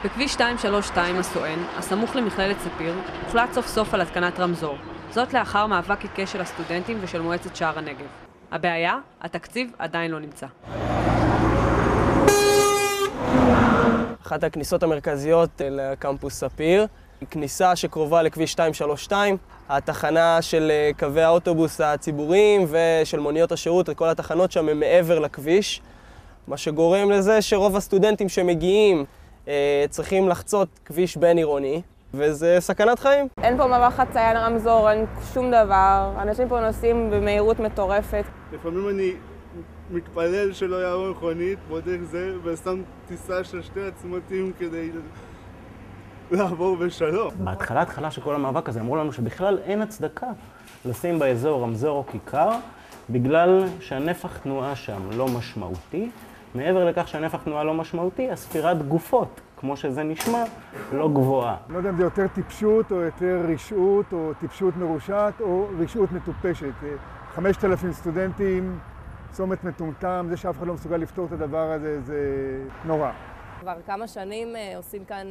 בכביש 232 הסואן, הסמוך למכללת ספיר, הוחלט סוף סוף על התקנת רמזור. זאת לאחר מאבק עיקש של הסטודנטים ושל מועצת שער הנגב. הבעיה? התקציב עדיין לא נמצא. אחת הכניסות המרכזיות לקמפוס ספיר, כניסה שקרובה לכביש 232, התחנה של קווי האוטובוס הציבוריים ושל מוניות השירות, כל התחנות שם הם מעבר לכביש, מה שגורם לזה שרוב הסטודנטים שמגיעים צריכים לחצות כביש בין עירוני, וזה סכנת חיים. אין פה מעבר חצייה לרמזור, אין שום דבר, אנשים פה נוסעים במהירות מטורפת. לפעמים אני מתפלל שלא יעבור מכונית, בודק זה, ושם טיסה של 2 עצמתים כדי לעבור בשלום. בהתחלה של כל המאבק הזה אמרו לנו שבכלל אין הצדקה לשים באזור רמזור או כיכר, בגלל שהנפח תנועה שם לא משמעותי. מעבר לכך שהנפח תנועה לא משמעותי, הספירת גופות, כמו שזה נשמע, לא גבוהה. לא יודע אם זה יותר טיפשות או יותר רשעות או טיפשות מרושעת או רשעות מטופשת. 5,000 סטודנטים, צומת מטומטם, זה שאף אחד לא מסוגל לפתור את הדבר הזה, זה נורא. כבר כמה שנים עושים כאן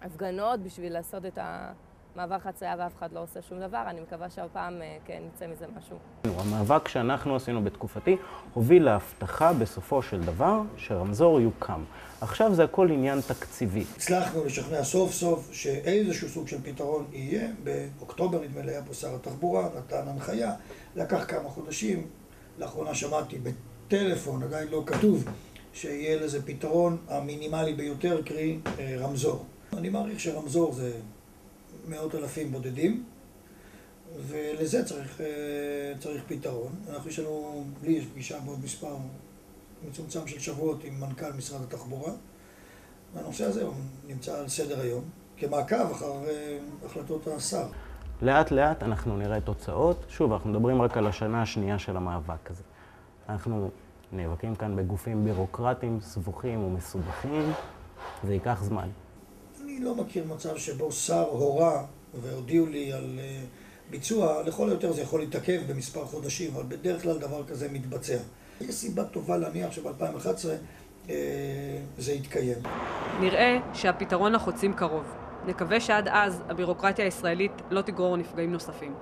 הפגנות בשביל לעשות את המעבר חצייה ואף אחד לא עושה שום דבר. אני מקווה שהפעם כן נצא מזה משהו. המאבק שאנחנו עשינו בתקופתי הוביל להבטחה בסופו של דבר שרמזור יוקם. עכשיו זה הכל עניין תקציבי. הצלחנו לשכנע סוף סוף שאיזשהו סוג של פתרון יהיה. באוקטובר נדמה לי היה פה שר התחבורה, נתן הנחיה, לקח כמה חודשים. לאחרונה שמעתי בטלפון, עדיין לא כתוב, שיהיה לזה פתרון המינימלי ביותר, קרי רמזור. אני מעריך שרמזור זה 100,000 בודדים, ולזה צריך פתרון. לי יש פגישה בעוד מספר מצומצם של שבועות עם מנכ"ל משרד התחבורה, והנושא הזה נמצא על סדר היום, כמעקב אחר החלטות השר. לאט לאט אנחנו נראה תוצאות. שוב, אנחנו מדברים רק על השנה השנייה של המאבק הזה. אנחנו נאבקים כאן בגופים בירוקרטיים, סבוכים ומסובכים, זה ייקח זמן. אני לא מכיר מצב שבו שר הורה והודיעו לי על ביצוע, לכל היותר זה יכול להתעכב במספר חודשים, אבל בדרך כלל דבר כזה מתבצע. יש סיבה טובה להניח שב-2011 זה יתקיים. נראה שהפתרון לחוצים קרוב. נקווה שעד אז הבירוקרטיה הישראלית לא תגרור נפגעים נוספים.